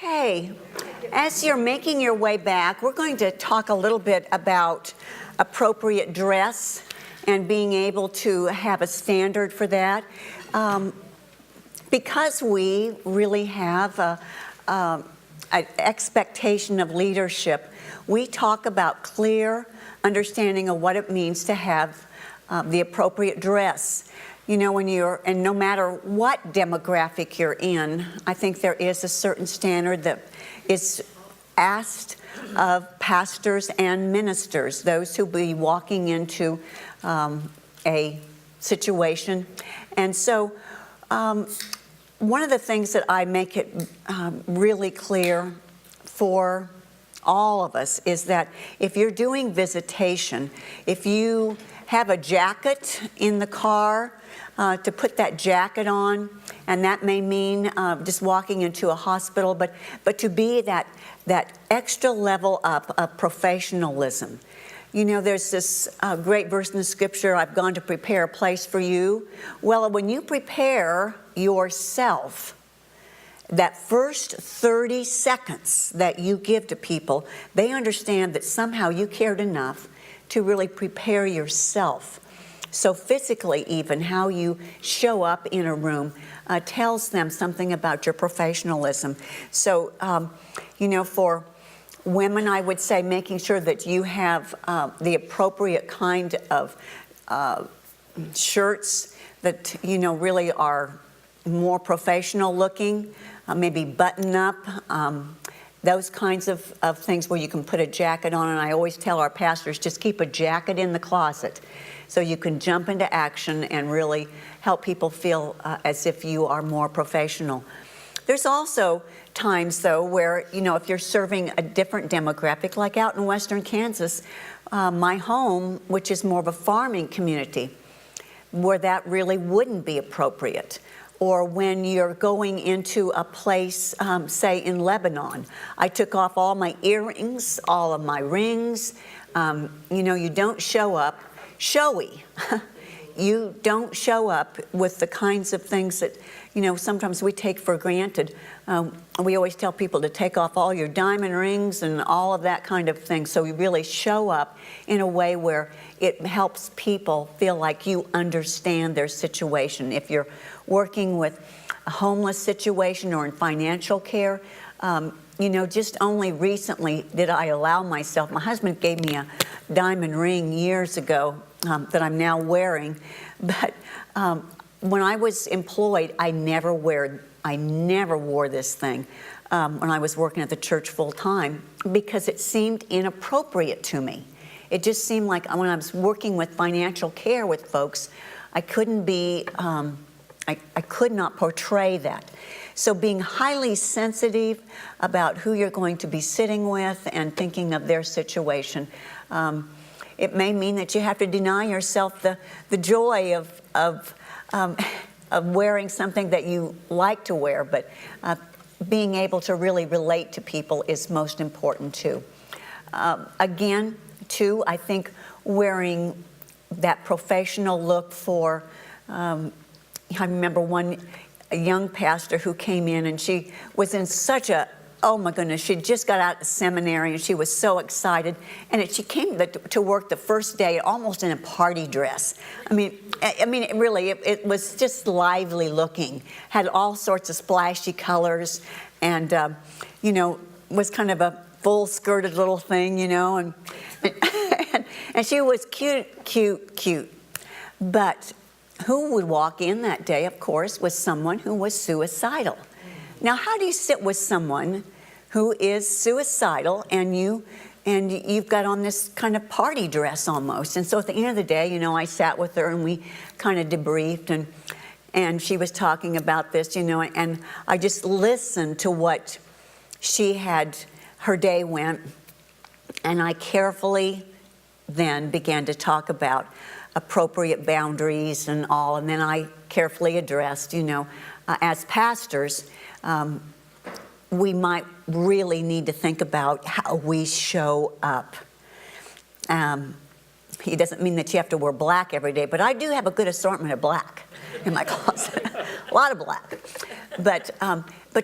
Okay, as you're making your way back, we're going to talk a little bit about appropriate dress and being able to have a standard for that. Because we really have an expectation of leadership, we talk about clear understanding of what it means to have the appropriate dress. You know, and no matter what demographic you're in, I think there is a certain standard that is asked of pastors and ministers, those who be walking into a situation. And so one of the things that I make it really clear for all of us is that if you're doing visitation, if you have a jacket in the car, to put that jacket on, and that may mean just walking into a hospital, but to be that extra level up of professionalism. You know, there's this great verse in the scripture, I've gone to prepare a place for you. Well, when you prepare yourself, that first 30 seconds that you give to people, they understand that somehow you cared enough to really prepare yourself. So physically even, how you show up in a room tells them something about your professionalism. So, you know, for women, I would say making sure that you have the appropriate kind of shirts that, you know, really are more professional looking, maybe button up, those kinds of things where you can put a jacket on. And I always tell our pastors, just keep a jacket in the closet so you can jump into action and really help people feel as if you are more professional. There's also times, though, where, you know, if you're serving a different demographic, like out in western Kansas, my home, which is more of a farming community, where that really wouldn't be appropriate. Or when you're going into a place, say in Lebanon, I took off all my earrings, all of my rings. You know, you don't show up showy. You don't show up with the kinds of things that, you know, sometimes we take for granted. We always tell people to take off all your diamond rings and all of that kind of thing. So you really show up in a way where it helps people feel like you understand their situation. If you're working with a homeless situation or in financial care, you know, just only recently did I allow myself, my husband gave me a diamond ring years ago that I'm now wearing, but when I was employed, I never wore this thing when I was working at the church full time because it seemed inappropriate to me. It just seemed like when I was working with financial care with folks, I couldn't be, I could not portray that. So being highly sensitive about who you're going to be sitting with and thinking of their situation, it may mean that you have to deny yourself the joy of wearing something that you like to wear, but being able to really relate to people is most important too. Again, too, I think wearing that professional look for, I remember a young pastor who came in and she was in such a, oh my goodness, she just got out of seminary and she was so excited. And she came to work the first day almost in a party dress. I mean, it was just lively looking, had all sorts of splashy colors and, you know, was kind of a full-skirted little thing, you know, and she was cute. But who would walk in that day, of course, was someone who was suicidal. Now, how do you sit with someone who is suicidal and you've got on this kind of party dress almost? And so at the end of the day, you know, I sat with her and we kind of debriefed and she was talking about this, you know, and I just listened to what her day went, and I carefully then began to talk about appropriate boundaries and all, and then I carefully addressed, you know, as pastors, we might really need to think about how we show up. It doesn't mean that you have to wear black every day, but I do have a good assortment of black in my closet, a lot of black. But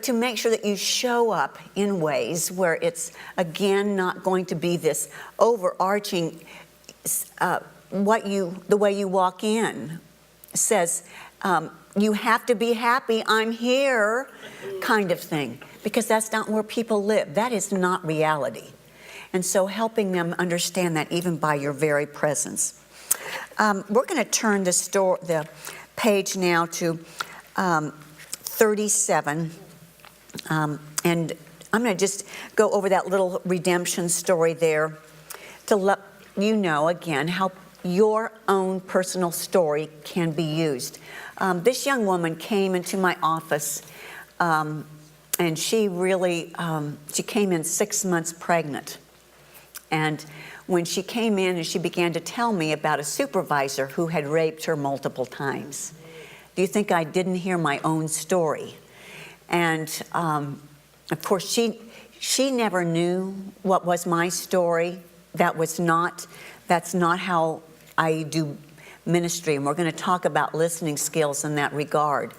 to make sure that you show up in ways where it's, again, not going to be this overarching, the way you walk in says, you have to be happy, I'm here, kind of thing. Because that's not where people live. That is not reality. And so helping them understand that even by your very presence. We're going to turn the page now to 37. And I'm going to just go over that little redemption story there to let you know, again, how your own personal story can be used. This young woman came into my office, and she really, she came in 6 months pregnant. And when she came in and she began to tell me about a supervisor who had raped her multiple times. Do you think I didn't hear my own story? And of course, she never knew what was my story. That's not how I do ministry, and we're going to talk about listening skills in that regard.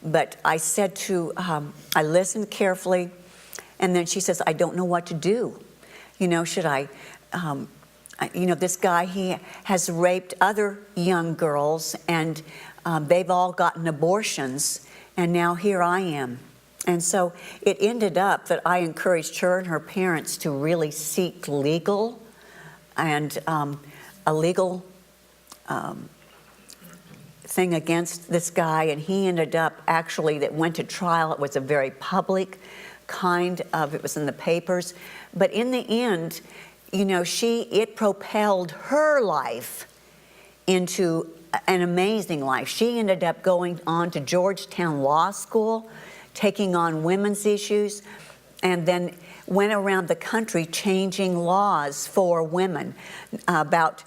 But I said I listened carefully, and then she says, I don't know what to do. Should I, this guy, he has raped other young girls, and they've all gotten abortions, and now here I am. And so it ended up that I encouraged her and her parents to really seek legal and a legal thing against this guy, and he ended up actually, that went to trial. It was a very public kind of, it was in the papers, but in the end, it propelled her life into an amazing life. She ended up going on to Georgetown Law School, taking on women's issues, and then went around the country changing laws for women. About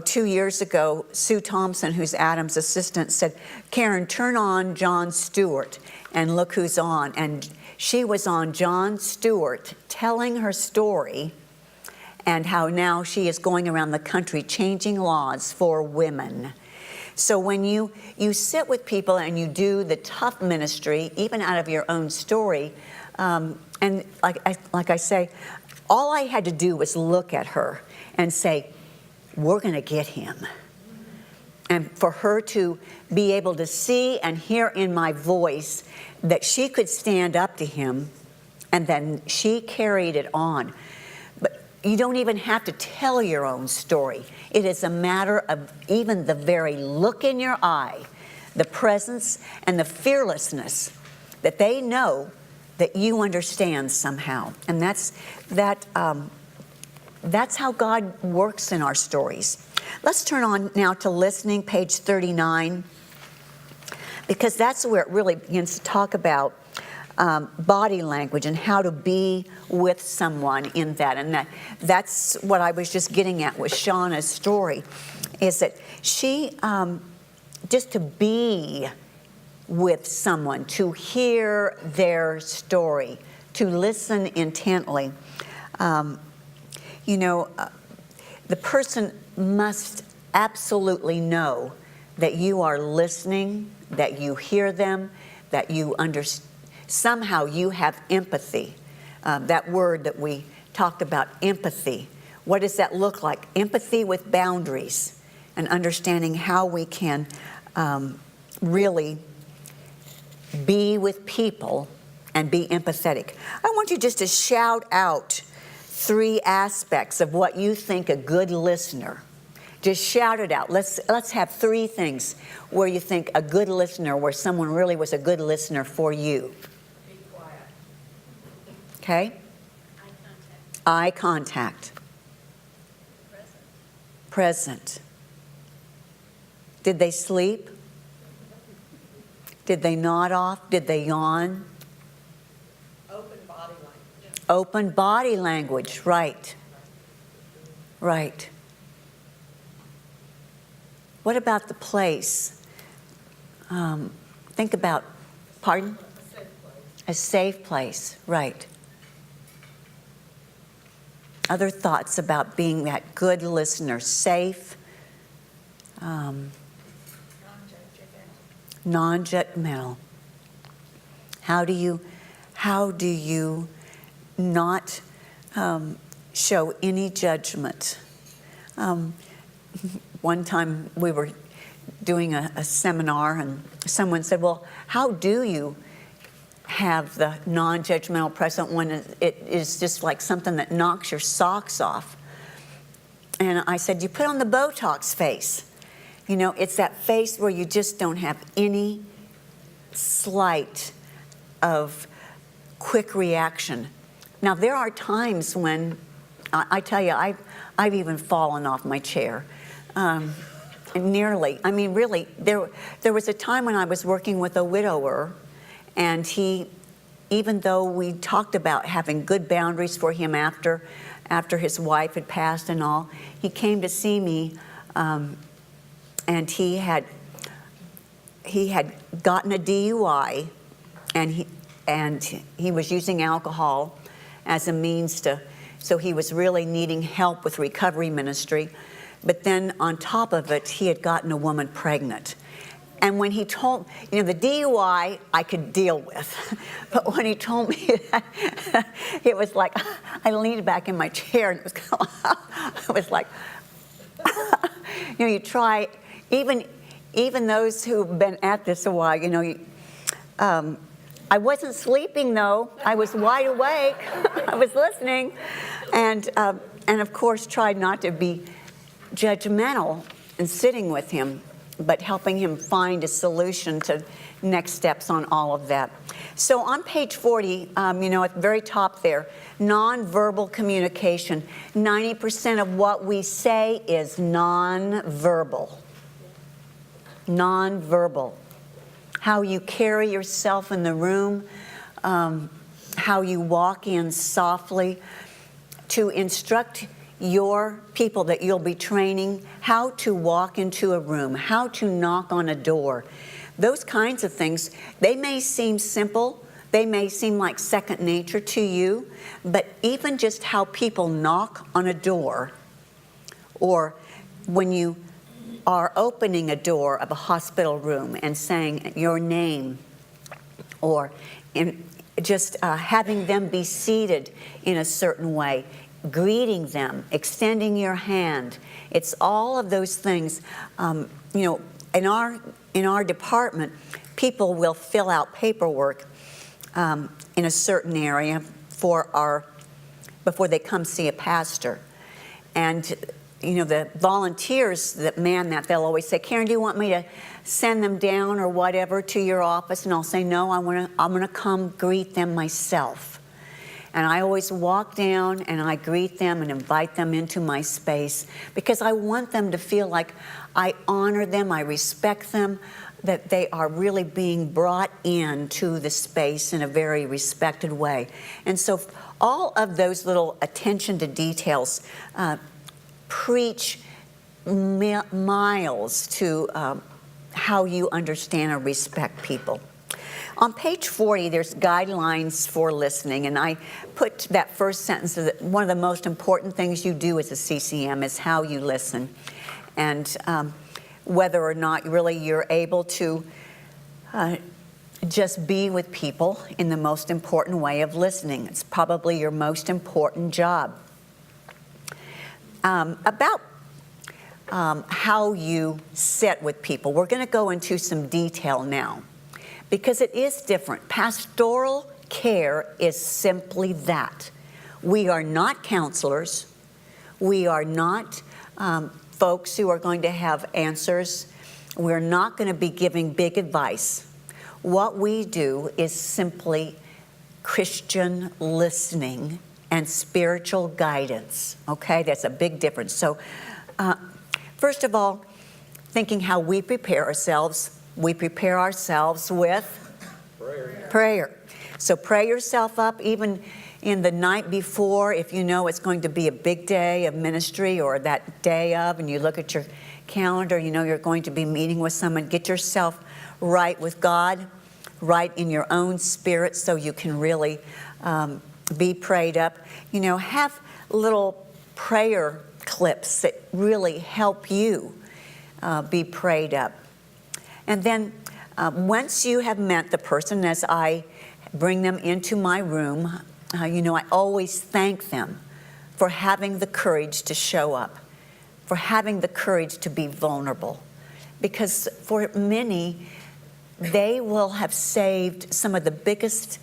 2 years ago, Sue Thompson, who's Adam's assistant, said, Karen, turn on Jon Stewart and look who's on. And she was on Jon Stewart telling her story and how now she is going around the country changing laws for women. So when you sit with people and you do the tough ministry, even out of your own story, and like I say, all I had to do was look at her and say, we're going to get him. And for her to be able to see and hear in my voice that she could stand up to him, and then she carried it on. But you don't even have to tell your own story. It is a matter of even the very look in your eye, the presence and the fearlessness that they know that you understand somehow. And that's how God works in our stories. Let's turn on now to listening, page 39, because that's where it really begins to talk about body language and how to be with someone in that. And that's what I was just getting at with Shauna's story, is that she, just to be with someone, to hear their story, to listen intently. The person must absolutely know that you are listening, that you hear them, that you understand. Somehow you have empathy. That word that we talked about, empathy. What does that look like? Empathy with boundaries and understanding how we can really be with people and be empathetic. I want you just to shout out 3 aspects of what you think a good listener. Just shout it out. Let's have 3 things where you think a good listener, where someone really was a good listener for you. Be quiet. Okay? Eye contact. Present. Did they sleep? Did they nod off? Did they yawn? Open body language. Open body language, right. Right. What about the place? Think about, pardon? A safe place. A safe place, right. Other thoughts about being that good listener, safe, non-judgmental. How do you not show any judgment? One time we were doing a seminar, and someone said, well, how do you have the non-judgmental present when it is just like something that knocks your socks off? And I said, you put on the Botox face. You know, it's that face where you just don't have any slight of quick reaction. Now, there are times when, I tell you, I've even fallen off my chair. Nearly. I mean, really, there was a time when I was working with a widower, and he, even though we talked about having good boundaries for him after his wife had passed and all, he came to see me, and he had gotten a DUI, and he was using alcohol as a means to, so he was really needing help with recovery ministry. But then on top of it, he had gotten a woman pregnant. And when he told, you know, the DUI I could deal with, but when he told me that, it was like, I leaned back in my chair, and it was kind of, it was like, you know, you try, even those who've been at this a while, you know, I wasn't sleeping though. I was wide awake. I was listening, and of course tried not to be judgmental and sitting with him, but helping him find a solution to next steps on all of that. So on page 40, you know, at the very top there, nonverbal communication. 90% of what we say is nonverbal. Nonverbal. How you carry yourself in the room, how you walk in softly, to instruct your people that you'll be training how to walk into a room, how to knock on a door. Those kinds of things, they may seem simple, they may seem like second nature to you, but even just how people knock on a door, or when you are opening a door of a hospital room and saying your name, or just having them be seated in a certain way, greeting them, extending your hand. It's all of those things. You know, in our department, people will fill out paperwork in a certain area before they come see a pastor. And you know, the volunteers that man that, they'll always say, Karen, do you want me to send them down or whatever to your office? And I'll say, no, I'm gonna come greet them myself. And I always walk down and I greet them and invite them into my space, because I want them to feel like I honor them, I respect them, that they are really being brought into the space in a very respected way. And so all of those little attention to details preach miles to how you understand or respect people. On page 40, there's guidelines for listening, and I put that first sentence that one of the most important things you do as a CCM is how you listen, and whether or not really you're able to just be with people in the most important way of listening. It's probably your most important job. About how you sit with people, we're going to go into some detail now, because it is different. Pastoral care is simply that. We are not counselors. We are not folks who are going to have answers. We're not going to be giving big advice. What we do is simply Christian listening and spiritual guidance, okay? That's a big difference. So, first of all, thinking how we prepare ourselves with prayer. So pray yourself up, even in the night before, if you know it's going to be a big day of ministry, or that day of, and you look at your calendar, you know you're going to be meeting with someone. Get yourself right with God, right in your own spirit, so you can really be prayed up. You know, have little prayer clips that really help you be prayed up. And then once you have met the person, as I bring them into my room, I always thank them for having the courage to show up, for having the courage to be vulnerable. Because for many, they will have saved some of the biggest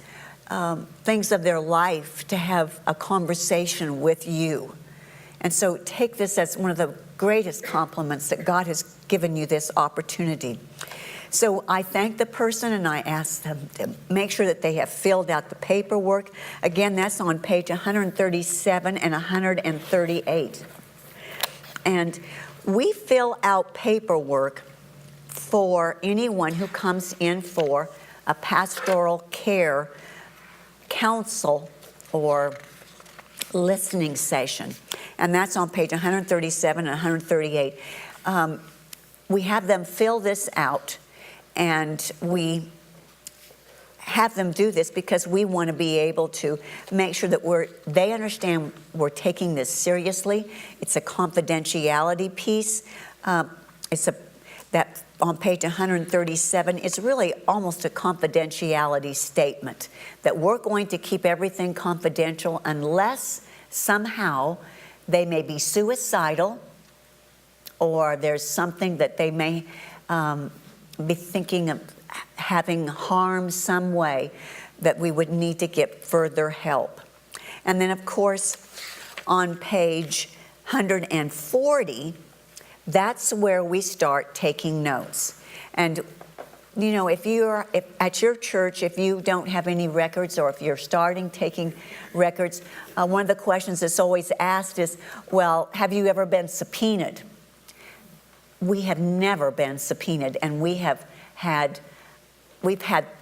things of their life to have a conversation with you. And so take this as one of the greatest compliments that God has given you this opportunity. So I thank the person and I ask them to make sure that they have filled out the paperwork. Again, that's on page 137 and 138. And we fill out paperwork for anyone who comes in for a pastoral care counsel or listening session. And that's on page 137 and 138. We have them fill this out, and we have them do this because we want to be able to make sure that they understand we're taking this seriously. It's a confidentiality piece. That on page 137 is really almost a confidentiality statement that we're going to keep everything confidential unless somehow they may be suicidal or there's something that they may be thinking of having harm some way that we would need to get further help. And then, of course, on page 140, that's where we start taking notes. And, if at your church, if you don't have any records or if you're starting taking records, one of the questions that's always asked is, well, have you ever been subpoenaed? We have never been subpoenaed, and we've had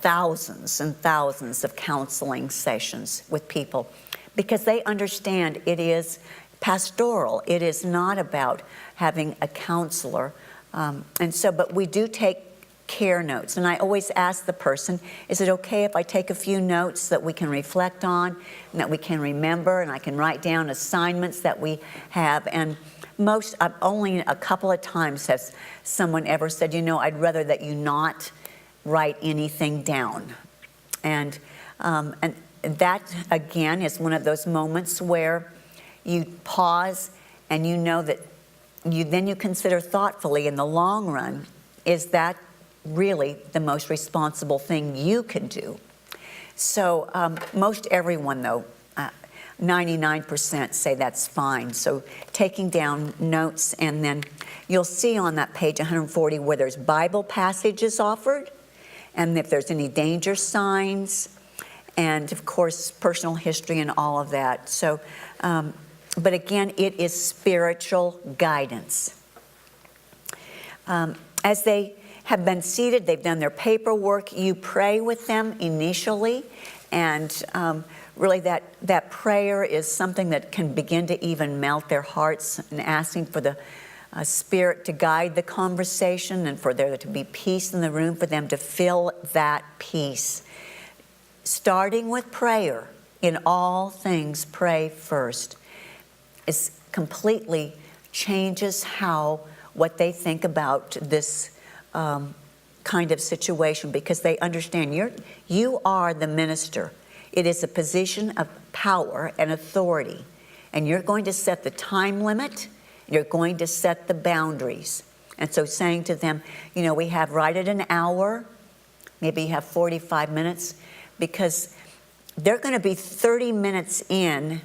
thousands and thousands of counseling sessions with people because they understand it is pastoral. It is not about having a counselor. But we do take care notes. And I always ask the person, is it okay if I take a few notes that we can reflect on and that we can remember, and I can write down assignments that we have? And only a couple of times has someone ever said, I'd rather that you not write anything down. And that, again, is one of those moments where you pause and you know that you consider thoughtfully in the long run, is that really the most responsible thing you can do? So most everyone, though, 99% say that's fine. So taking down notes, and then you'll see on that page 140 where there's Bible passages offered, and if there's any danger signs, and of course personal history and all of that. So, but again, it is spiritual guidance. As they have been seated, they've done their paperwork, you pray with them initially, and really that prayer is something that can begin to even melt their hearts, and asking for the Spirit to guide the conversation and for there to be peace in the room, for them to feel that peace. Starting with prayer, in all things pray first, is completely changes what they think about this kind of situation, because they understand you are the minister. It is a position of power and authority, and you're going to set the time limit, you're going to set the boundaries. And so saying to them, we have right at an hour, maybe you have 45 minutes, because they're going to be 30 minutes in,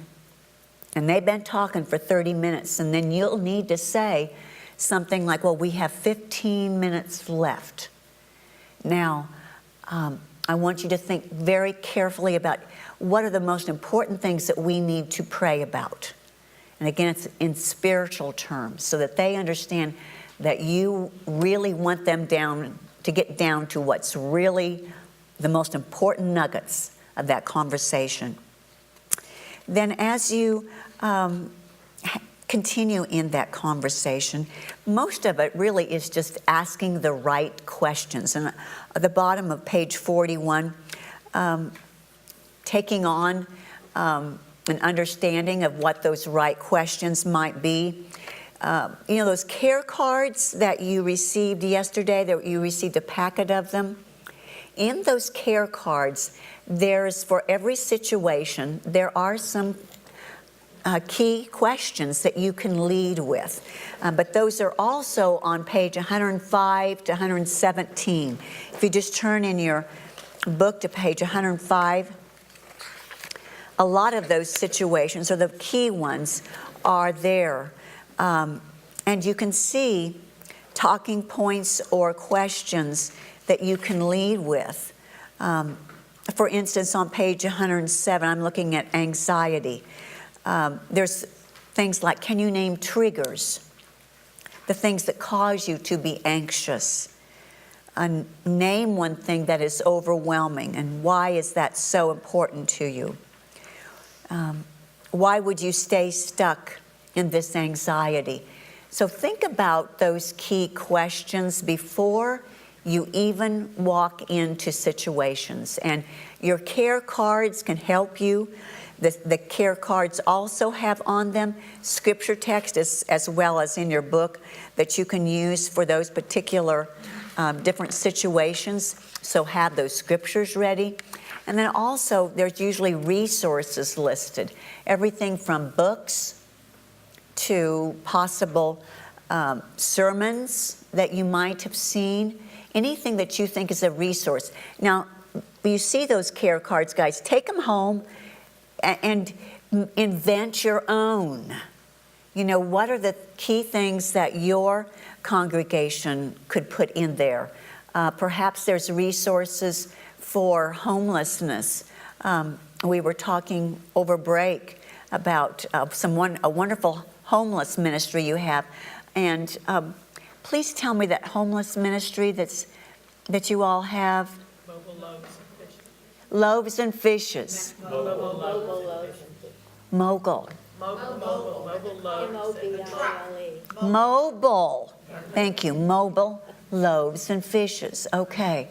and they've been talking for 30 minutes, and then you'll need to say something like, well, we have 15 minutes left. Now, I want you to think very carefully about what are the most important things that we need to pray about. And again, it's in spiritual terms, so that they understand that you really want them to get down to what's really the most important nuggets of that conversation. Then as you continue in that conversation, most of it really is just asking the right questions. And at the bottom of page 41, taking on an understanding of what those right questions might be. Those care cards that you received yesterday, that you received a packet of them. in those care cards, there's, for every situation, there are some key questions that you can lead with. But those are also on page 105 to 117. If you just turn in your book to page 105, a lot of those situations, or the key ones, are there. And you can see talking points or questions that you can lead with. For instance, on page 107, I'm looking at anxiety. There's things like, can you name triggers? The things that cause you to be anxious. Name one thing that is overwhelming, and why is that so important to you? Why would you stay stuck in this anxiety? So think about those key questions before you even walk into situations. And your care cards can help you. The care cards also have on them scripture text as well as in your book that you can use for those particular different situations. So have those scriptures ready. And then also there's usually resources listed. Everything from books to possible sermons that you might have seen. Anything that you think is a resource. Now, you see those care cards, guys. Take them home and invent your own. You know, what are the key things that your congregation could put in there? Perhaps there's resources for homelessness. We were talking over break about a wonderful homeless ministry you have. And please tell me that homeless ministry that you all have. Loaves and fishes. Mobile loaves. Mogul. M-O-B-I-L-E. Mobile. Thank you. Mobile loaves and fishes. Okay.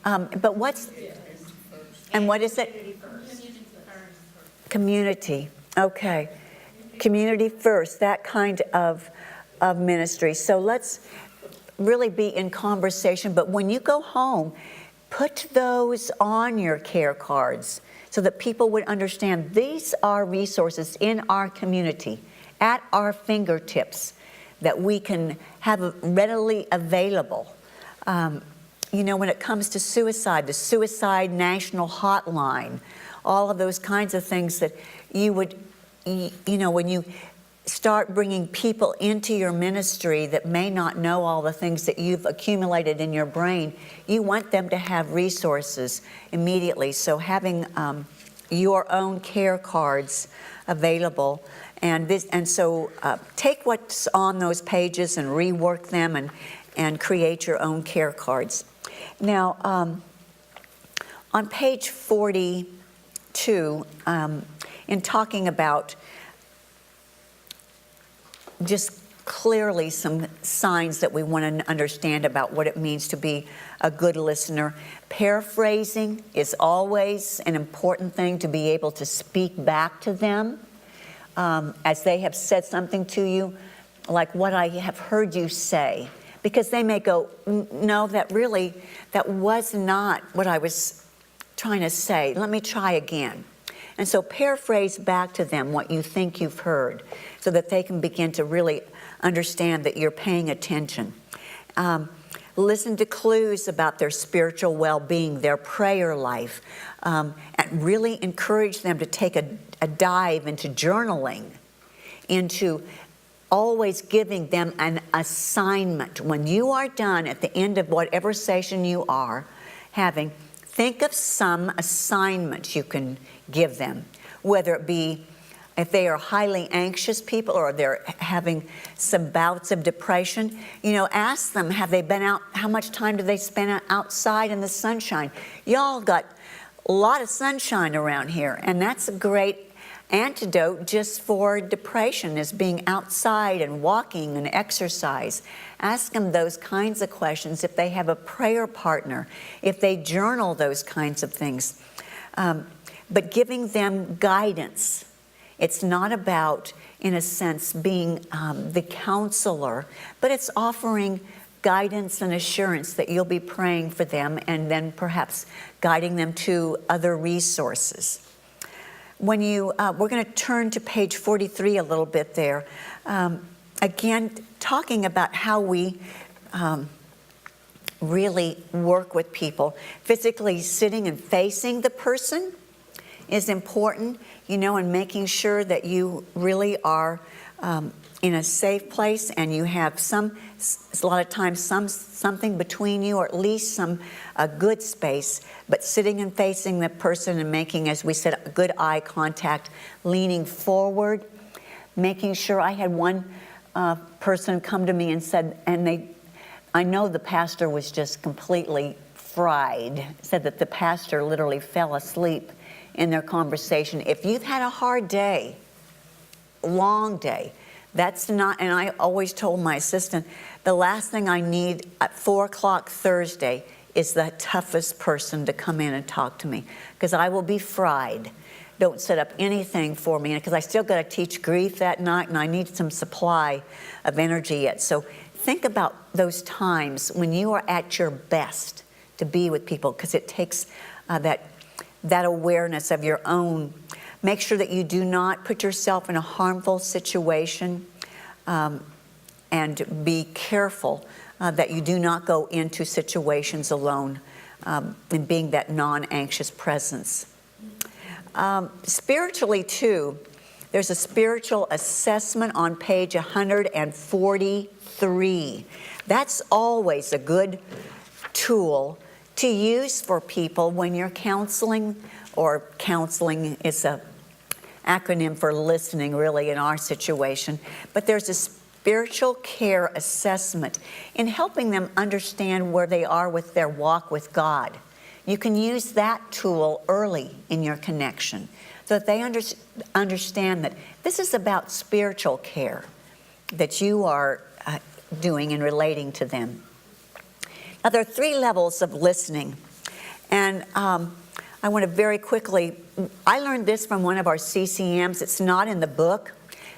But what is it? Community. Okay. Community first, that kind of ministry. So let's really be in conversation. But when you go home, put those on your care cards so that people would understand these are resources in our community, at our fingertips, that we can have readily available. You know, when it comes to suicide, the Suicide National Hotline, all of those kinds of things that you would, you know, when you start bringing people into your ministry that may not know all the things that you've accumulated in your brain, you want them to have resources immediately. So having your own care cards available, and so take what's on those pages and rework them and create your own care cards. Now, on page 42, in talking about just clearly some signs that we want to understand about what it means to be a good listener. Paraphrasing is always an important thing, to be able to speak back to them as they have said something to you, like what I have heard you say. Because they may go, no, that was not what I was trying to say. Let me try again. And so paraphrase back to them what you think you've heard so that they can begin to really understand that you're paying attention. Listen to clues about their spiritual well-being, their prayer life, and really encourage them to take a dive into journaling, into always giving them an assignment. When you are done at the end of whatever session you are having, think of some assignment you can give them, whether it be if they are highly anxious people or they're having some bouts of depression. You know, ask them, have they been out, how much time do they spend outside in the sunshine? Y'all got a lot of sunshine around here, and that's a great antidote just for depression, is being outside and walking and exercise. Ask them those kinds of questions. If they have a prayer partner, if they journal, those kinds of things. But giving them guidance. It's not about, in a sense, being the counselor, but it's offering guidance and assurance that you'll be praying for them and then perhaps guiding them to other resources. When you, we're going to turn to page 43 a little bit there. Again, talking about how we really work with people. Physically sitting and facing the person is important, and making sure that you really are in a safe place and you have a lot of times something between you, or at least a good space, but sitting and facing the person and making, as we said, a good eye contact, leaning forward, making sure. I had one person come to me and said, I know the pastor was just completely fried, said that the pastor literally fell asleep in their conversation. If you've had a hard day, long day, that's not, and I always told my assistant, the last thing I need at 4 o'clock Thursday is the toughest person to come in and talk to me, because I will be fried. Don't set up anything for me, because I still got to teach grief that night, and I need some supply of energy yet. So think about those times when you are at your best to be with people, because it takes that awareness of your own. Make sure that you do not put yourself in a harmful situation, and be careful that you do not go into situations alone, and being that non-anxious presence. Spiritually too, there's a spiritual assessment on page 143. That's always a good tool to use for people when you're counseling, or counseling is a acronym for listening, really, in our situation. But there's a spiritual care assessment in helping them understand where they are with their walk with God. You can use that tool early in your connection so that they understand that this is about spiritual care that you are doing and relating to them. Now, there are 3 levels of listening, and I want to very quickly, I learned this from one of our CCMs. It's not in the book,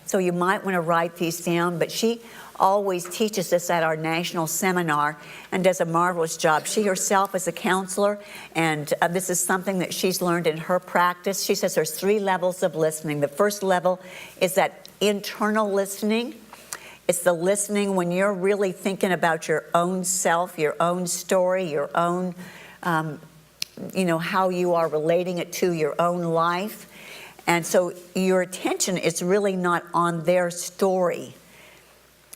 so you might want to write these down, but she always teaches this at our national seminar and does a marvelous job. She herself is a counselor, and this is something that she's learned in her practice. She says there's 3 levels of listening. The first level is that internal listening. It's the listening when you're really thinking about your own self, your own story, your own how you are relating it to your own life. And so your attention is really not on their story.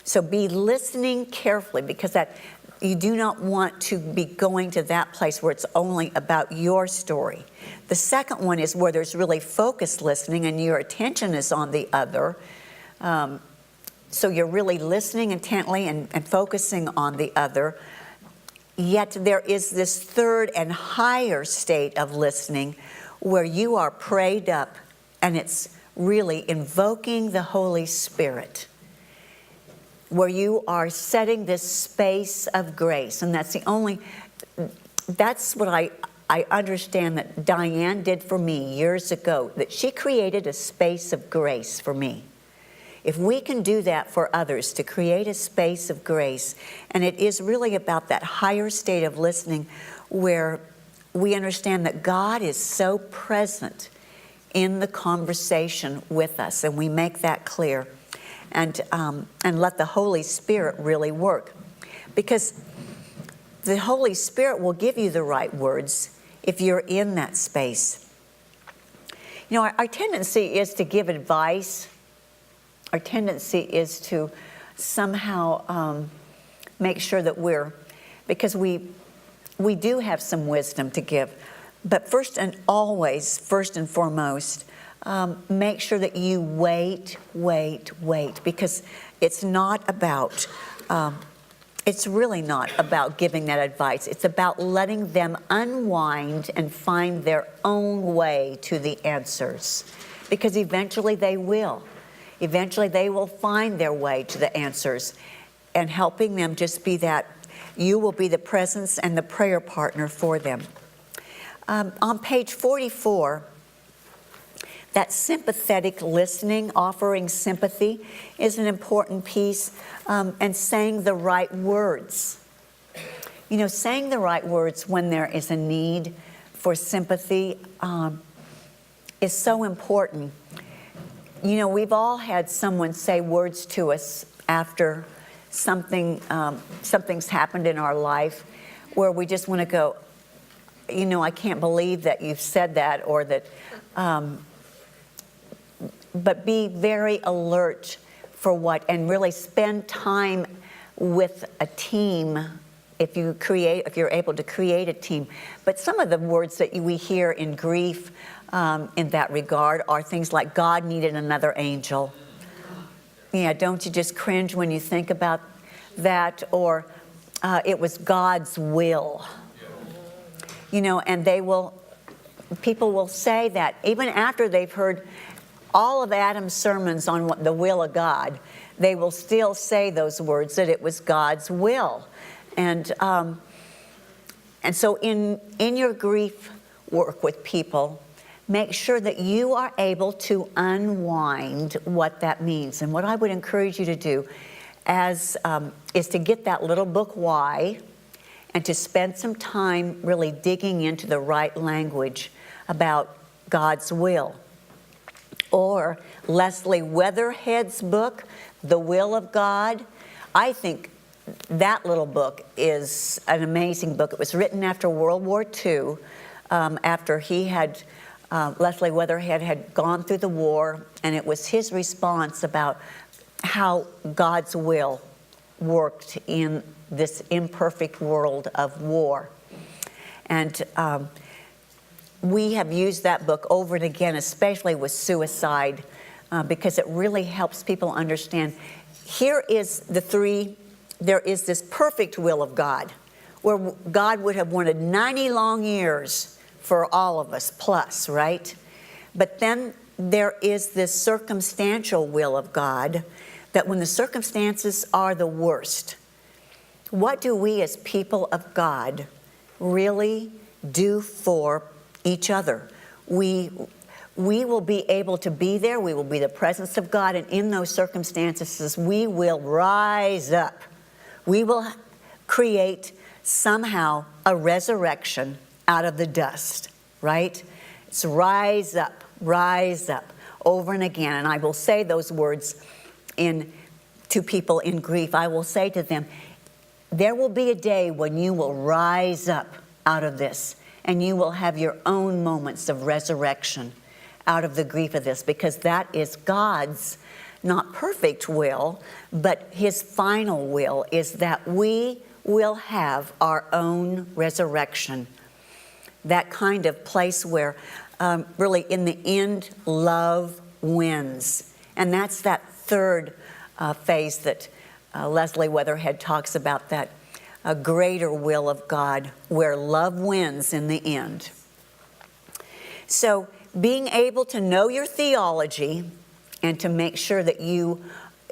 So be listening carefully, because that you do not want to be going to that place where it's only about your story. The second one is where there's really focused listening and your attention is on the other. So you're really listening intently and focusing on the other. Yet there is this third and higher state of listening where you are prayed up, and it's really invoking the Holy Spirit, where you are setting this space of grace. And that's what I understand that Diane did for me years ago, that she created a space of grace for me. If we can do that for others, to create a space of grace, and it is really about that higher state of listening where we understand that God is so present in the conversation with us, and we make that clear, and let the Holy Spirit really work. Because the Holy Spirit will give you the right words if you're in that space. Our tendency is to give advice. Our tendency is to somehow make sure that because we do have some wisdom to give, but first and foremost, make sure that you wait, because it's really not about giving that advice. It's about letting them unwind and find their own way to the answers, because eventually they will. Eventually they will find their way to the answers, and helping them just be that, you will be the presence and the prayer partner for them. On page 44, that sympathetic listening, offering sympathy, is an important piece, and saying the right words. You know, saying the right words when there is a need for sympathy is so important. You know, we've all had someone say words to us after something's happened in our life where we just want to go, you know, I can't believe that you've said that, or that, but be very alert for what, and really spend time with a team if you're able to create a team. But some of the words that we hear in grief in that regard are things like, God needed another angel. Yeah, don't you just cringe when you think about that? Or it was God's will. You know, and people will say that even after they've heard all of Adam's sermons on the will of God, they will still say those words, that it was God's will. And so in your grief work with people, make sure that you are able to unwind what that means. And what I would encourage you to do is to get that little book, Why, and to spend some time really digging into the right language about God's will. Or Leslie Weatherhead's book, The Will of God. I think that little book is an amazing book. It was written after World War II, after Leslie Weatherhead had gone through the war, and it was his response about how God's will worked in this imperfect world of war. And we have used that book over and again, especially with suicide, because it really helps people understand there is this perfect will of God, where God would have wanted 90 long years for all of us plus, right? But then there is this circumstantial will of God, that when the circumstances are the worst, what do we as people of God really do for each other? We will be able to be there. We will be the presence of God. And in those circumstances, we will rise up. We will create somehow a resurrection out of the dust, right? It's rise up, over and again. And I will say those words to people in grief. I will say to them, there will be a day when you will rise up out of this, and you will have your own moments of resurrection out of the grief of this, because that is God's not perfect will, but his final will is that we will have our own resurrection. That kind of place where really in the end, love wins. And that's that third phase that Leslie Weatherhead talks about, that a greater will of God where love wins in the end. So being able to know your theology and to make sure that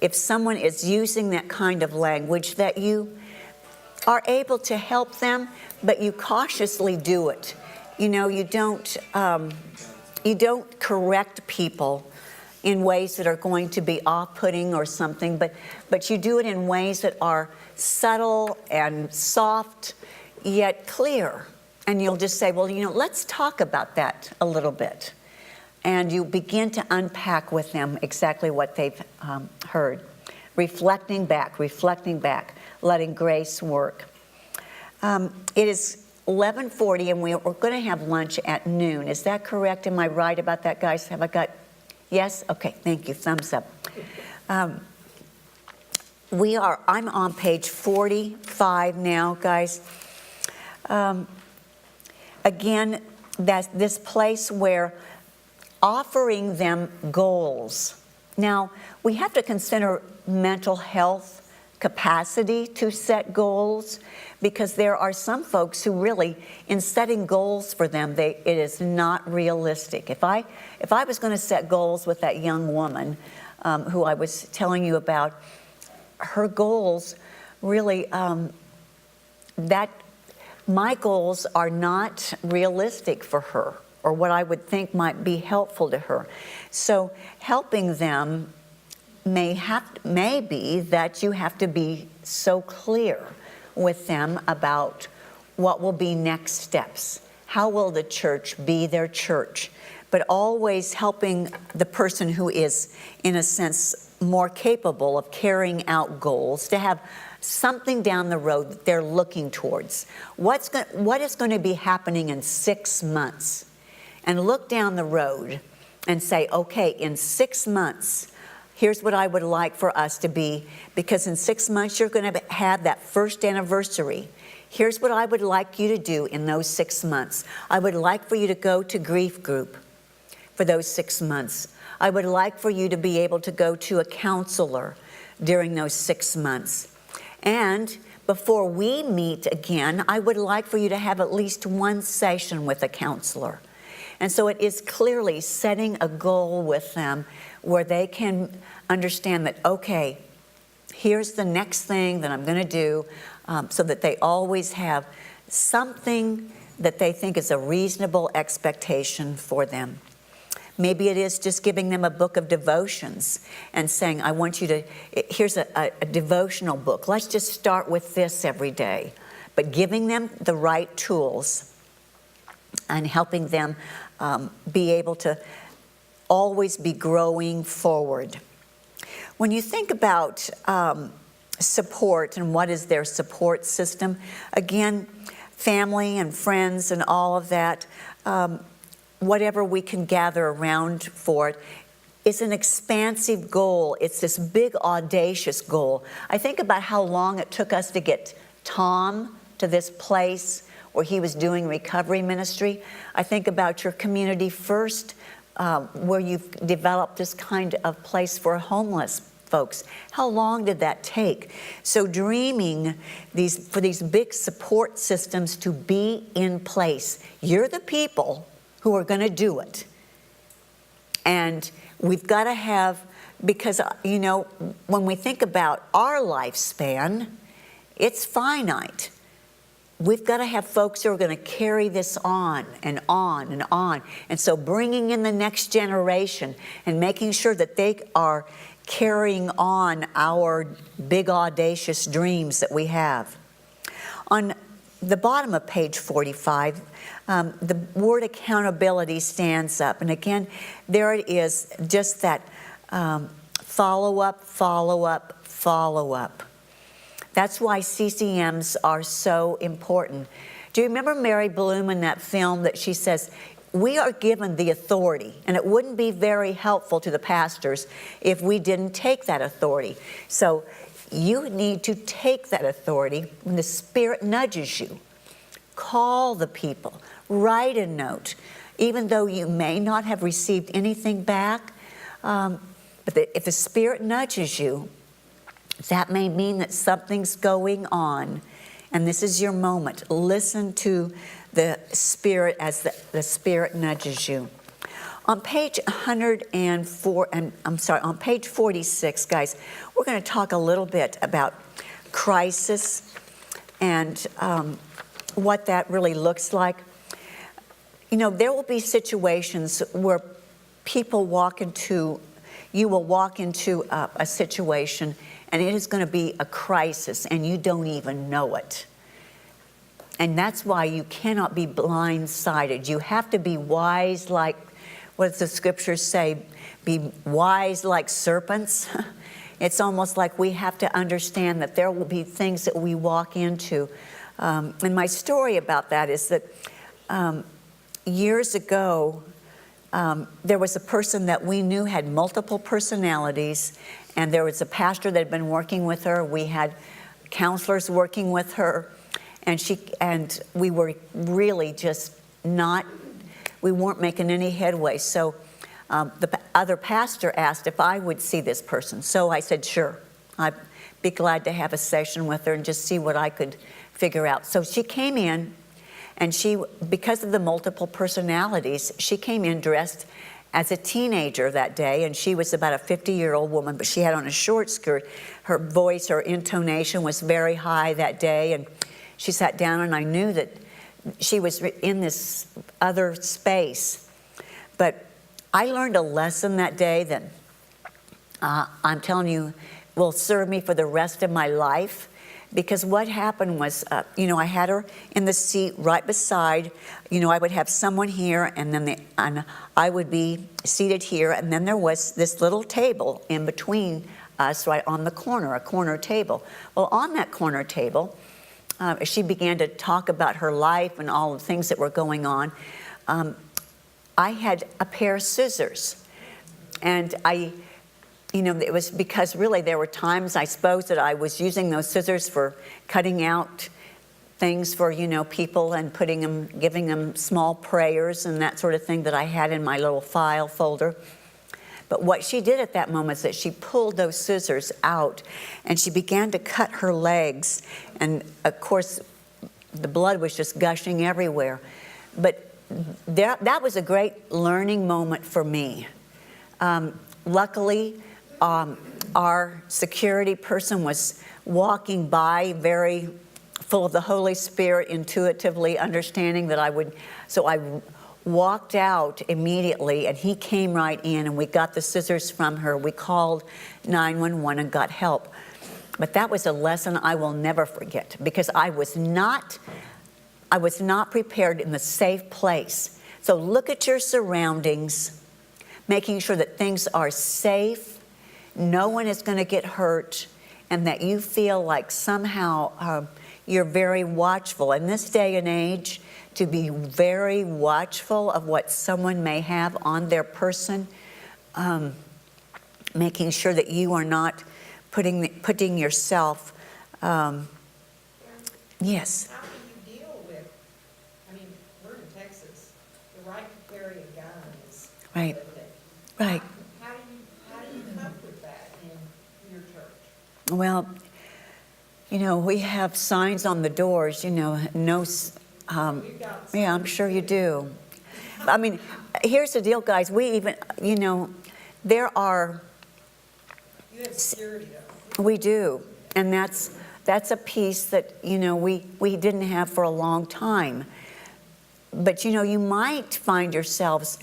if someone is using that kind of language, that you are able to help them, but you cautiously do it. You know, you don't correct people in ways that are going to be off-putting or something, but you do it in ways that are subtle and soft, yet clear. And you'll just say, well, let's talk about that a little bit. And you begin to unpack with them exactly what they've heard. Reflecting back, letting grace work. It is 11:40, and we're going to have lunch at noon. Is that correct? Am I right about that, guys? Have I got... Yes? Okay, thank you. Thumbs up. I'm on page 45 now, guys. Again, that's this place where offering them goals. Now, we have to consider mental health capacity to set goals, because there are some folks who really, in setting goals for them, it is not realistic. If I was going to set goals with that young woman who I was telling you about, her goals really, my goals are not realistic for her. or what I would think might be helpful to her. So helping them may be that you have to be so clear with them about what will be next steps. How will the church be their church? But always helping the person who is, in a sense, more capable of carrying out goals to have something down the road that they're looking towards. What is going to be happening in 6 months? And look down the road and say, okay, in 6 months, here's what I would like for us to be, because in 6 months you're going to have that first anniversary. Here's what I would like you to do in those 6 months. I would like for you to go to grief group for those 6 months. I would like for you to be able to go to a counselor during those 6 months. And before we meet again, I would like for you to have at least one session with a counselor. And so it is clearly setting a goal with them where they can understand that, okay, here's the next thing that I'm going to do, so that they always have something that they think is a reasonable expectation for them. Maybe it is just giving them a book of devotions and saying, I want you to, here's a devotional book. Let's just start with this every day. But giving them the right tools and helping them be able to always be growing forward. When you think about support and what is their support system, again, family and friends and all of that, whatever we can gather around for it, it's an expansive goal. It's this big, audacious goal. I think about how long it took us to get Tom to this place where he was doing recovery ministry. I think about your Community First, where you've developed this kind of place for homeless folks. How long did that take? So dreaming for these big support systems to be in place. You're the people who are going to do it. And we've got to have, because, you know, when we think about our lifespan, it's finite. We've got to have folks who are going to carry this on and on and on. And so bringing in the next generation and making sure that they are carrying on our big, audacious dreams that we have. On the bottom of page 45, the word accountability stands up. And again, there it is, just that follow up, follow up, follow up. That's why CCMs are so important. Do you remember Mary Bloom in that film that she says, we are given the authority, and it wouldn't be very helpful to the pastors if we didn't take that authority. So you need to take that authority when the Spirit nudges you. Call the people, write a note, even though you may not have received anything back. But if the Spirit nudges you, that may mean that something's going on, and this is your moment. Listen to the Spirit as the Spirit nudges you. On page 104, on page 46, guys, we're going to talk a little bit about crisis and what that really looks like. You know, there will be situations where you will walk into a situation and it is going to be a crisis and you don't even know it. And that's why you cannot be blindsided. You have to be wise, like, what does the scriptures say? Be wise like serpents. It's almost like we have to understand that there will be things that we walk into. And my story about that is that years ago, there was a person that we knew had multiple personalities, and there was a pastor that had been working with her. We had counselors working with her. And we were really just we weren't making any headway. So the other pastor asked if I would see this person. So I said, sure, I'd be glad to have a session with her and just see what I could figure out. So she came in, and because of the multiple personalities, she came in dressed as a teenager that day, and she was about a 50-year-old woman, but she had on a short skirt. Her voice, her intonation was very high that day, and she sat down, and I knew that she was in this other space. But I learned a lesson that day that I'm telling you will serve me for the rest of my life. Because what happened was, I had her in the seat right beside, I would have someone here, and then and I would be seated here, and then there was this little table in between us, right on the corner, a corner table. Well, on that corner table, she began to talk about her life and all the things that were going on. I had a pair of scissors, and it was because really there were times, I suppose, that I was using those scissors for cutting out things for, people and giving them small prayers and that sort of thing that I had in my little file folder. But what she did at that moment is that she pulled those scissors out and she began to cut her legs. And of course, the blood was just gushing everywhere. But that was a great learning moment for me. Luckily, our security person was walking by, very full of the Holy Spirit, intuitively understanding that so I walked out immediately, and he came right in, and we got the scissors from her. We called 911 and got help. But that was a lesson I will never forget, because I was not prepared in the safe place. So look at your surroundings, making sure that things are safe, no one is going to get hurt, and that you feel like somehow you're very watchful. In this day and age, to be very watchful of what someone may have on their person, making sure that you are not putting yourself, yes. How do you deal with, we're in Texas, the right to carry a gun is Right. prohibited. Right. How do you cope with that in your church? Well, we have signs on the doors, no, We've got some- yeah, I'm sure you do. Here's the deal, guys. We even, there are, You have security though. we do, and that's a piece that, we didn't have for a long time. But, you might find yourselves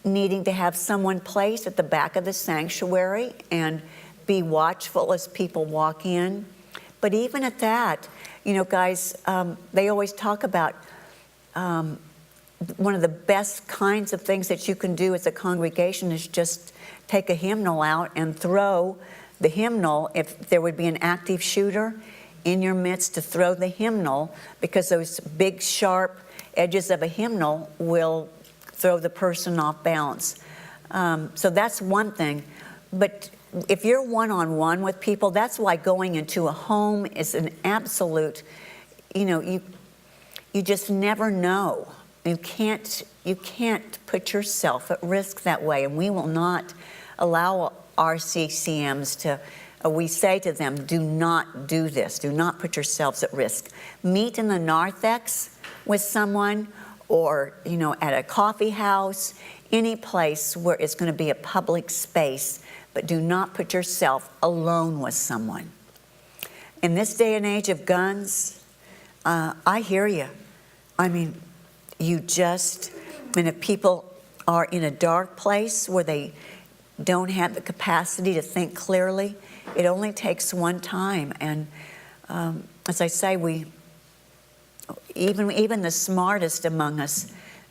needing to have someone placed at the back of the sanctuary and be watchful as people walk in. But even at that, guys, they always talk about one of the best kinds of things that you can do as a congregation is just take a hymnal out and throw the hymnal, if there would be an active shooter in your midst, to throw the hymnal, because those big sharp edges of a hymnal will throw the person off balance. So that's one thing. But if you're one-on-one with people, that's why going into a home is an absolute, you just never know. You can't put yourself at risk that way. And we will not allow our CCMs to, we say to them, do not do this. Do not put yourselves at risk. Meet in the narthex with someone, or, at a coffee house, any place where it's going to be a public space, but do not put yourself alone with someone. In this day and age of guns, I hear you. If people are in a dark place where they don't have the capacity to think clearly, it only takes one time. And as I say, even the smartest among us,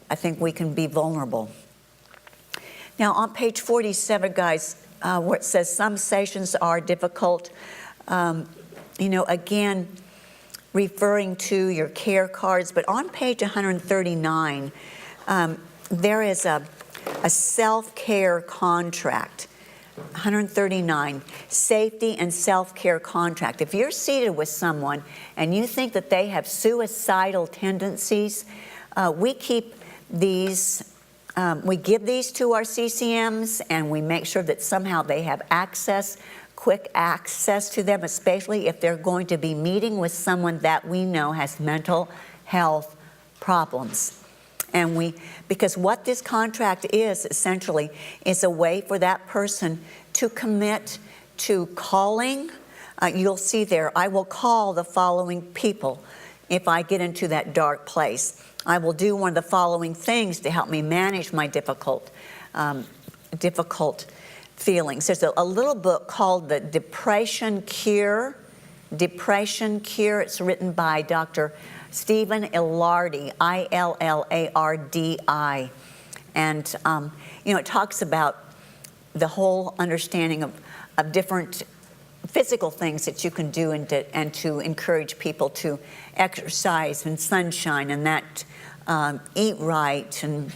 I think we can be vulnerable. Now, on page 47, guys, where it says some sessions are difficult, again, referring to your care cards. But on page 139, there is a SelfCare Contract. 139, Safety and Self-Care Contract. If you're seated with someone and you think that they have suicidal tendencies, we keep these, we give these to our CCMs, and we make sure that somehow they have quick access to them, especially if they're going to be meeting with someone that we know has mental health problems. And because what this contract is essentially is a way for that person to commit to calling. You'll see there, I will call the following people. if I get into that dark place. I will do one of the following things to help me manage my difficult feelings. There's a little book called The Depression Cure. Depression Cure. It's written by Dr. Stephen Illardi, Illardi. And, it talks about the whole understanding of different physical things that you can do and to encourage people to exercise and sunshine and that eat right and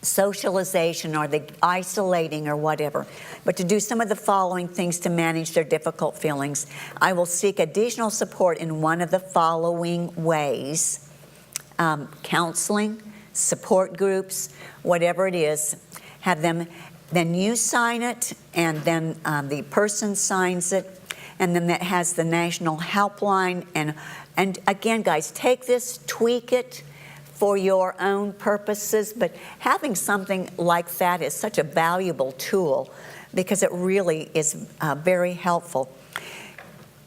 socialization or the isolating or whatever. But to do some of the following things to manage their difficult feelings. I will seek additional support in one of the following ways. Counseling, support groups, whatever it is, have them, then you sign it, and then the person signs it, and then that has the national helpline. And again, guys, take this, tweak it for your own purposes, but having something like that is such a valuable tool because it really is very helpful.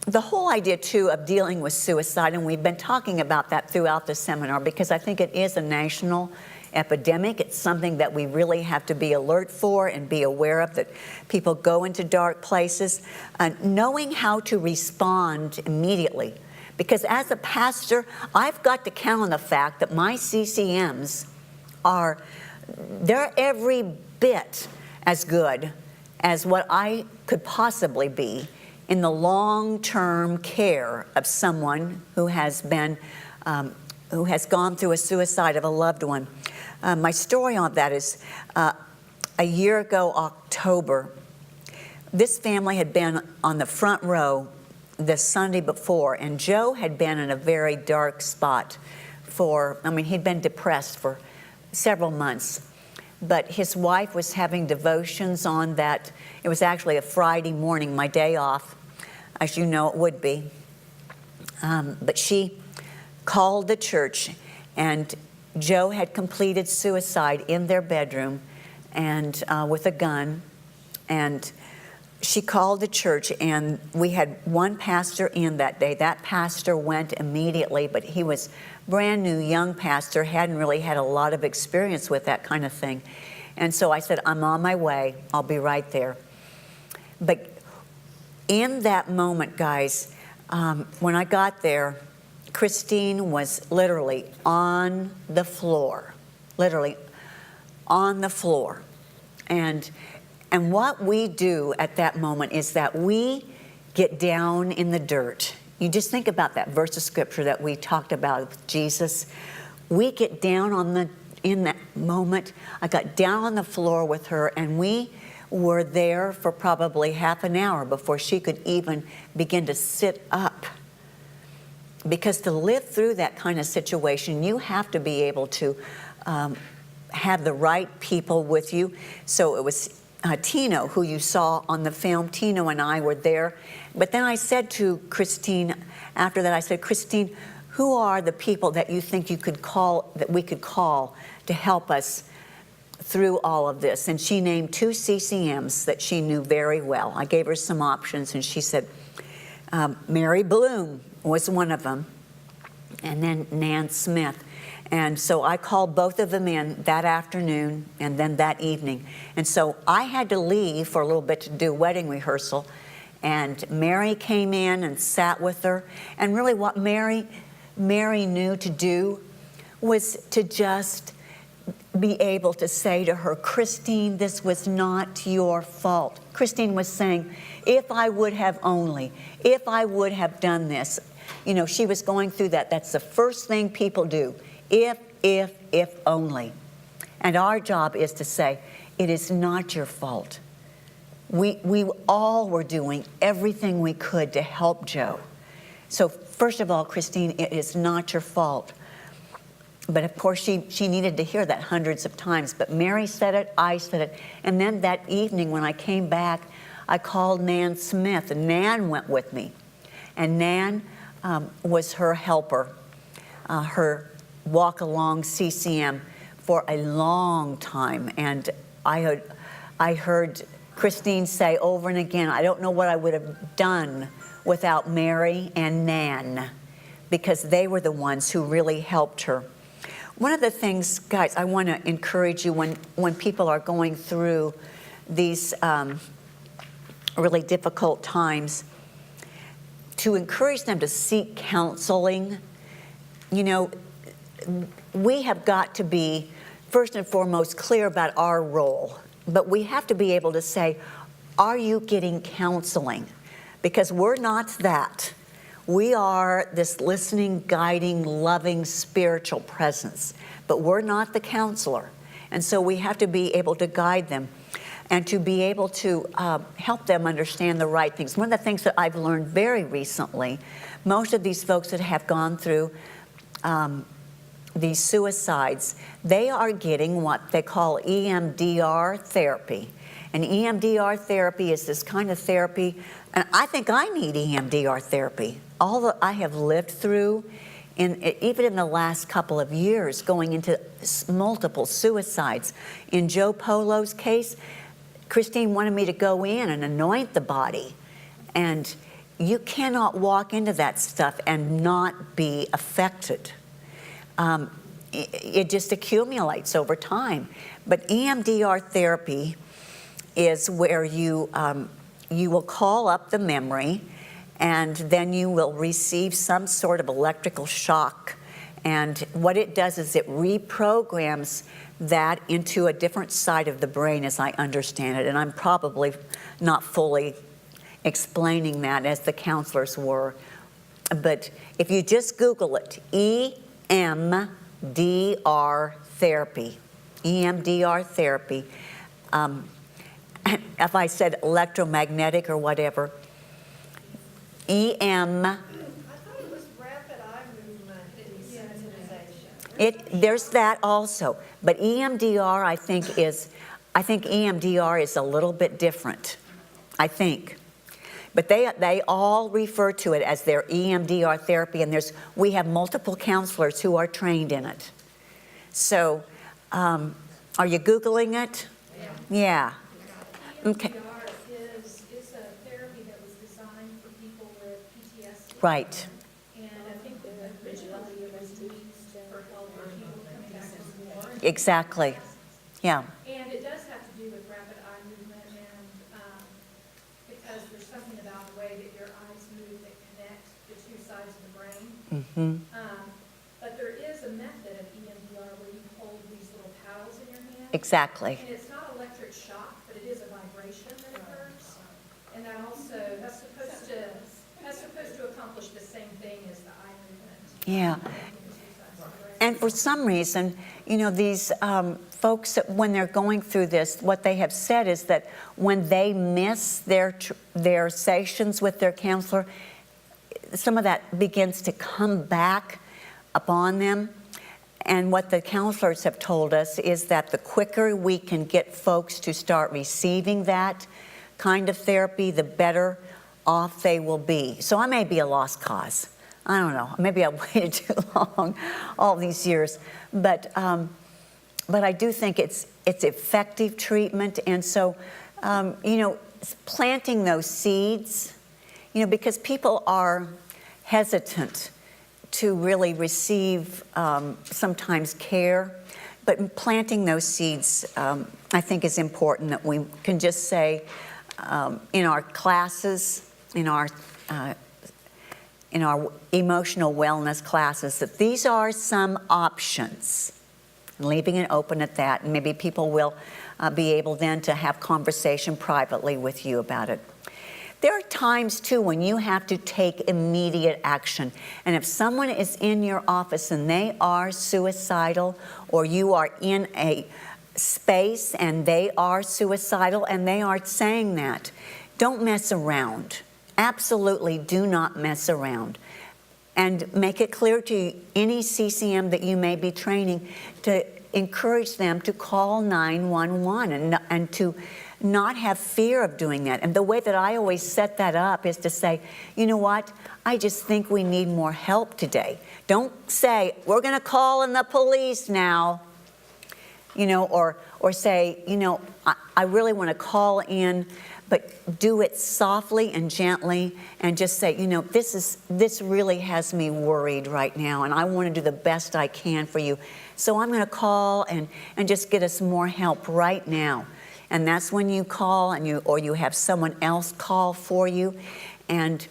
The whole idea, too, of dealing with suicide, and we've been talking about that throughout the seminar because I think it is a national epidemic. It's something that we really have to be alert for and be aware of, that people go into dark places. Knowing how to respond immediately. Because as a pastor, I've got to count on the fact that my CCMs they're every bit as good as what I could possibly be in the long-term care of someone who has gone through a suicide of a loved one. My story on that is a year ago, October, this family had been on the front row the Sunday before, and Joe had been in a very dark spot he'd been depressed for several months. But his wife was having devotions on that. It was actually a Friday morning, my day off, as you know it would be. But she called the church, and Joe had completed suicide in their bedroom and with a gun. And she called the church, and we had one pastor in that day. That pastor went immediately, but he was brand new, young pastor, hadn't really had a lot of experience with that kind of thing. And so I said, I'm on my way. I'll be right there. But in that moment, guys, when I got there, Christine was literally on the floor, And what we do at that moment is that we get down in the dirt. You just think about that verse of scripture that we talked about with Jesus. We get down in that moment. I got down on the floor with her, and we were there for probably half an hour before she could even begin to sit up. Because to live through that kind of situation, you have to be able to have the right people with you. So it was Tino, who you saw on the film. Tino and I were there. But then I said to Christine, after that, I said, Christine, who are the people that you think that we could call to help us through all of this? And she named 2 CCMs that she knew very well. I gave her some options, and she said, Mary Bloom was one of them, and then Nan Smith. And so I called both of them in that afternoon and then that evening. And so I had to leave for a little bit to do wedding rehearsal. And Mary came in and sat with her. And really what Mary knew to do was to just be able to say to her, Christine, this was not your fault. Christine was saying, if I would have only, if I would have done this. She was going through that. That's the first thing people do. If only. And our job is to say, it is not your fault. We all were doing everything we could to help Joe. So first of all, Christine, it is not your fault. But of course, she needed to hear that hundreds of times. But Mary said it, I said it. And then that evening when I came back, I called Nan Smith, and Nan went with me. And Nan was her helper, her walk-along CCM for a long time. And I heard Christine say over and again, I don't know what I would have done without Mary and Nan. because they were the ones who really helped her. One of the things, guys, I want to encourage you when people are going through these really difficult times, to encourage them to seek counseling. You know, we have got to be, first and foremost, clear about our role. But we have to be able to say, are you getting counseling? Because we're not that. We are this listening, guiding, loving, spiritual presence. But we're not the counselor. And so we have to be able to guide them and to be able to help them understand the right things. One of the things that I've learned very recently, most of these folks that have gone through these suicides, they are getting what they call EMDR therapy. And EMDR therapy is this kind of therapy, and I think I need EMDR therapy. All that I have lived through, even in the last couple of years, going into multiple suicides. In Joe Polo's case, Christine wanted me to go in and anoint the body. And you cannot walk into that stuff and not be affected. It just accumulates over time. But EMDR therapy is where you will call up the memory, and then you will receive some sort of electrical shock. And what it does is it reprograms that into a different side of the brain, as I understand it. And I'm probably not fully explaining that as the counselors were. But if you just Google it, EMDR therapy, EMDR therapy, if I said electromagnetic or whatever, I thought it was rapid eye movement desensitization. There's that also. But EMDR, I think EMDR is a little bit different, I think. But they all refer to it as their EMDR therapy, and we have multiple counselors who are trained in it. So, are you Googling it? Yeah. Okay. EMDR is a therapy that was designed for people with PTSD. Right. And I think that originally it was used for helping people coming back from war. Exactly. Yeah. And it does have to do with rapid eye movement, and because there's something about the way that your eyes move that connect the two sides of the brain. Mm-hmm. But there is a method of EMDR where you hold these little paddles in your hand. Exactly. And it's not electric shock, but it is a vibration that occurs. And that also, that's supposed to accomplish the same thing as the eye movement. Yeah. And for some reason, these folks, when they're going through this, what they have said is that when they miss their sessions with their counselor, some of that begins to come back upon them. And what the counselors have told us is that the quicker we can get folks to start receiving that kind of therapy, the better off they will be. So I may be a lost cause. I don't know. Maybe I waited too long, all these years. But I do think it's effective treatment. And so, planting those seeds, because people are hesitant to really receive sometimes care. But planting those seeds, I think, is important, that we can just say in our classes, in our emotional wellness classes, that these are some options, leaving it open at that. And maybe people will be able then to have conversation privately with you about it. There are times, too, when you have to take immediate action. And if someone is in your office and they are suicidal, or you are in a space and they are suicidal and they are saying that, don't mess around. Absolutely do not mess around. And make it clear to any CCM that you may be training to encourage them to call 911 and to not have fear of doing that. And the way that I always set that up is to say, you know what, I just think we need more help today. Don't say, we're going to call in the police now, or say, I really want to call in but do it softly and gently, and just say, this really has me worried right now, and I want to do the best I can for you. So I'm going to call and just get us more help right now. And that's when you call, or you have someone else call for you, and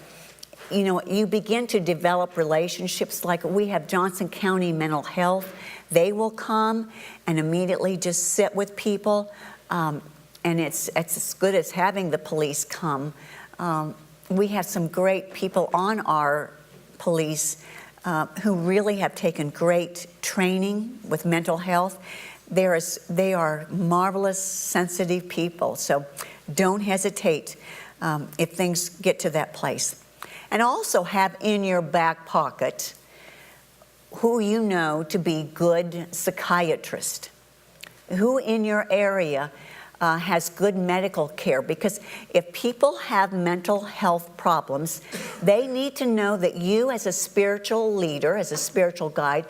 you begin to develop relationships. Like we have Johnson County Mental Health. They will come and immediately just sit with people. And it's as good as having the police come. We have some great people on our police who really have taken great training with mental health. They are marvelous, sensitive people. So don't hesitate if things get to that place. And also have in your back pocket who you know to be good psychiatrists, who in your area has good medical care, because if people have mental health problems, they need to know that you as a spiritual leader, as a spiritual guide,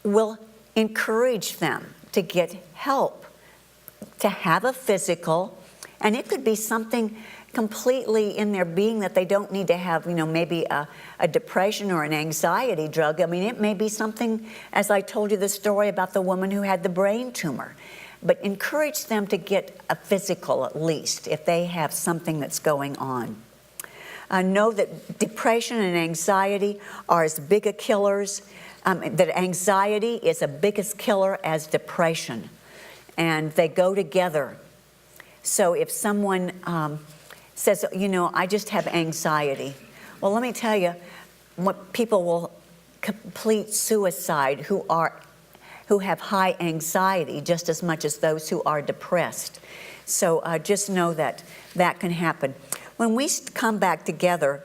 will encourage them to get help, to have a physical, and it could be something completely in their being that they don't need to have, maybe a depression or an anxiety drug. I mean, it may be something, as I told you the story about the woman who had the brain tumor. But encourage them to get a physical at least if they have something that's going on. Know that depression and anxiety are as big a killers, that anxiety is the biggest killer as depression. And they go together. So if someone says, I just have anxiety. Well, let me tell you, what people will complete suicide who have high anxiety just as much as those who are depressed. So just know that can happen. When we come back together,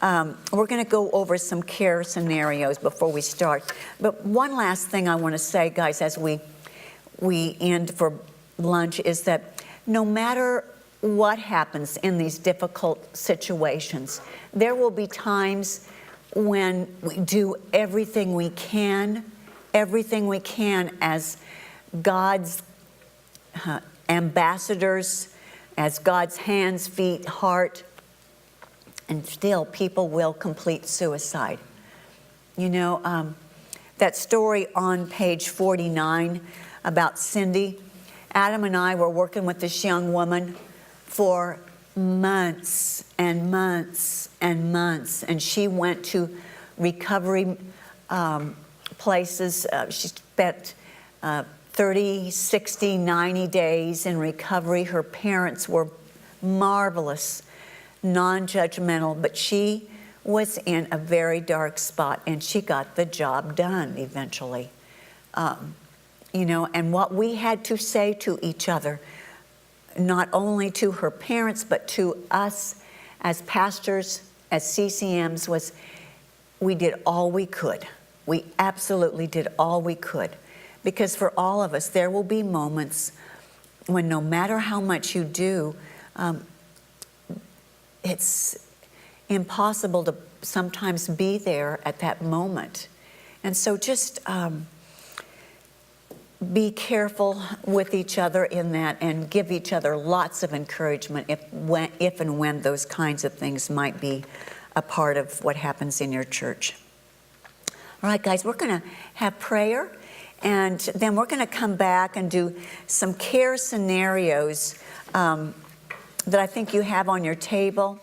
we're going to go over some care scenarios before we start. But one last thing I want to say, guys, as we end for lunch, is that no matter what happens in these difficult situations, there will be times when we do everything we can as God's ambassadors, as God's hands, feet, heart, and still people will complete suicide. That story on page 49 about Cindy, Adam and I were working with this young woman for months and months and months, and she went to recovery places. She spent 30, 60, 90 days in recovery. Her parents were marvelous, non-judgmental, but she was in a very dark spot, and she got the job done eventually. And what we had to say to each other, not only to her parents, but to us as pastors, as CCMs, was we did all we could. We absolutely did all we could. Because for all of us, there will be moments when no matter how much you do, it's impossible to sometimes be there at that moment. And so just be careful with each other in that, and give each other lots of encouragement if and when those kinds of things might be a part of what happens in your church. All right, guys, we're going to have prayer, and then we're going to come back and do some care scenarios that I think you have on your table.